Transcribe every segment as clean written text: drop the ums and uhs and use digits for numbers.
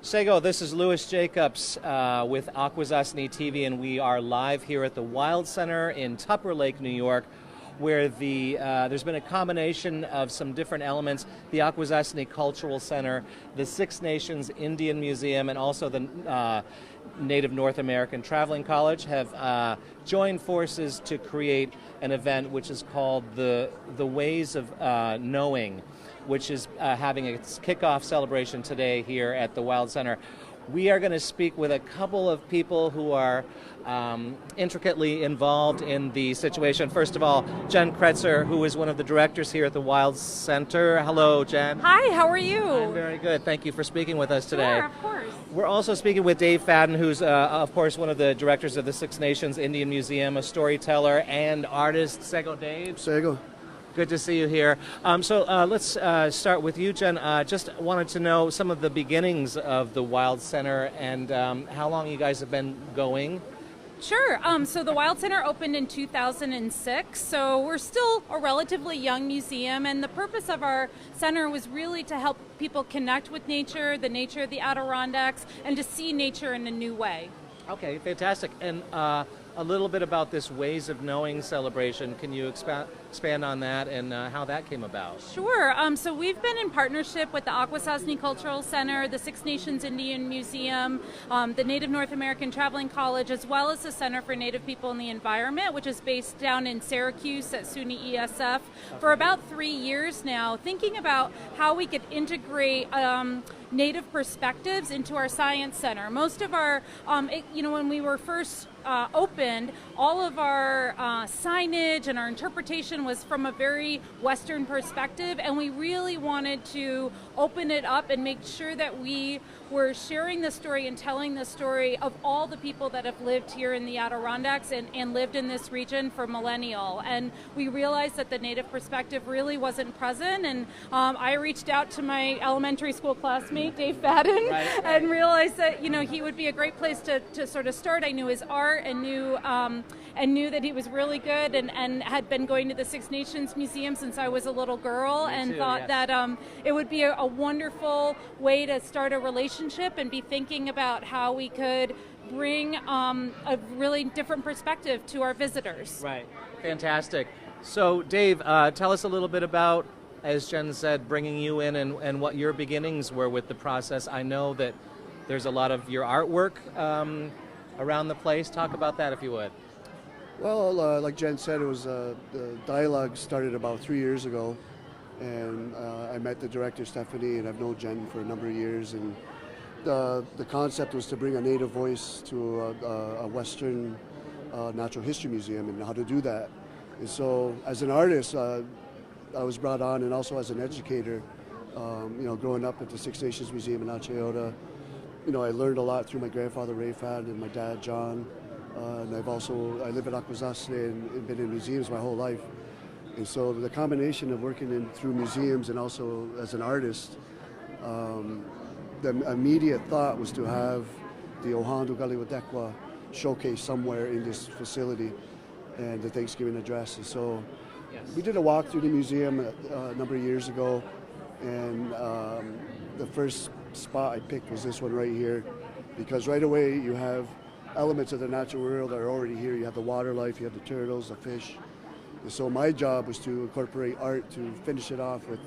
Sego, this is Louis Jacobs with Akwesasne TV, and we are live here at the Wild Center in Tupper Lake, New York, where there's been a combination of some different elements. The Akwesasne Cultural Center, the Six Nations Indian Museum, and also the Native North American Traveling College have joined forces to create an event which is called the Ways of Knowing, which is having its kickoff celebration today here at the Wild Center. We are going to speak with a couple of people who are intricately involved in the situation. First of all, Jen Kretser, who is one of the directors here at the Wild Center. Hello, Jen. Hi, how are you? I'm very good. Thank you for speaking with us today. Sure, of course. We're also speaking with Dave Fadden, who's, of course, one of the directors of the Six Nations Indian Museum, a storyteller and artist. Sego, Dave. Sego. Good to see you here. So let's start with you, Jen. Just wanted to know some of the beginnings of the Wild Center and how long you guys have been going. Sure. So the Wild Center opened in 2006, so we're still a relatively young museum, and the purpose of our center was really to help people connect with nature, the nature of the Adirondacks, and to see nature in a new way. Okay, fantastic. And a little bit about this Ways of Knowing celebration. Can you expand on that and how that came about? Sure. So we've been in partnership with the Akwesasne Cultural Center, the Six Nations Indian Museum, the Native North American Traveling College, as well as the Center for Native People and the Environment, which is based down in Syracuse at SUNY ESF, for about 3 years now, thinking about how we could integrate Native perspectives into our science center. Most of our, when we were first opened, all of our signage and our interpretation was from a very Western perspective, and we really wanted to open it up and make sure that we were sharing the story and telling the story of all the people that have lived here in the Adirondacks and lived in this region for millennial. And we realized that the Native perspective really wasn't present, and I reached out to my elementary school classmate, Dave Fadden, and realized that he would be a great place to sort of start. I knew his art and knew that he was really good and had been going to the Six Nations Museum since I was a little girl, and thought that it would be a wonderful way to start a relationship and be thinking about how we could bring a really different perspective to our visitors. Right. Fantastic. So, Dave, tell us a little bit about, as Jen said, bringing you in and what your beginnings were with the process. I know that there's a lot of your artwork around the place. Talk about that if you would. Well, like Jen said, it was the dialogue started about 3 years ago, and I met the director, Stephanie, and I've known Jen for a number of years, and the concept was to bring a Native voice to a Western natural history museum, and how to do that. And so, as an artist, I was brought on, and also as an educator, growing up at the Six Nations Museum in Acheota, I learned a lot through my grandfather, Ray Fadden, and my dad, John. And I live in Akwesasne and been in museums my whole life. And so the combination of working through museums and also as an artist, the immediate thought was to have the Ohandu Galiwadekwa showcase somewhere in this facility and the Thanksgiving address. And so we did a walk through the museum a number of years ago, and the first spot I picked was this one right here, because right away you have elements of the natural world that are already here. You have the water life, you have the turtles, the fish. And so my job was to incorporate art to finish it off with,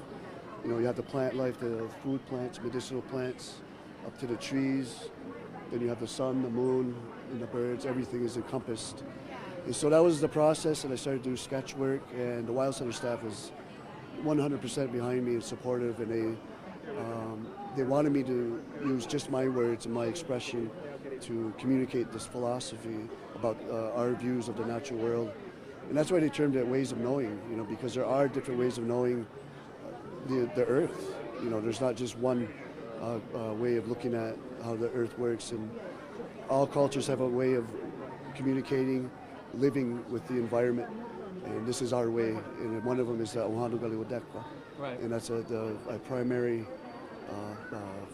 you have the plant life, the food plants, medicinal plants, up to the trees. Then you have the sun, the moon, and the birds. Everything is encompassed. And so that was the process, and I started to do sketch work, and the Wild Center staff was 100% behind me and supportive, and they wanted me to use just my words and my expression to communicate this philosophy about our views of the natural world. And that's why they termed it Ways of Knowing, because there are different ways of knowing the earth. There's not just one way of looking at how the earth works, and all cultures have a way of communicating, living with the environment, and this is our way, and one of them is the Ohandu Galiwadekwa. Right. And that's a primary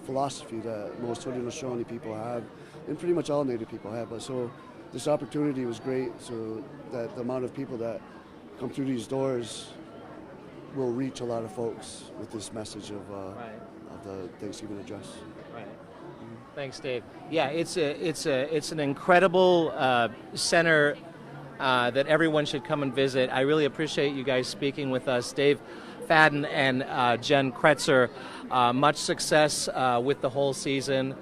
philosophy that most Haudenosaunee people have, and pretty much all Native people have. But so this opportunity was great, so that the amount of people that come through these doors will reach a lot of folks with this message of the Thanksgiving address. Right. Thanks, Dave. Yeah, it's an incredible center that everyone should come and visit. I really appreciate you guys speaking with us, Dave Fadden and Jen Kretser. Much success with the whole season.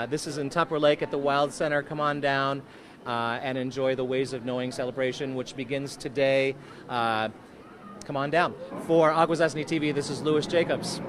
This is in Tupper Lake at the Wild Center. Come on down and enjoy the Ways of Knowing celebration, which begins today. Come on down. For Akwesasne TV, this is Louis Jacobs.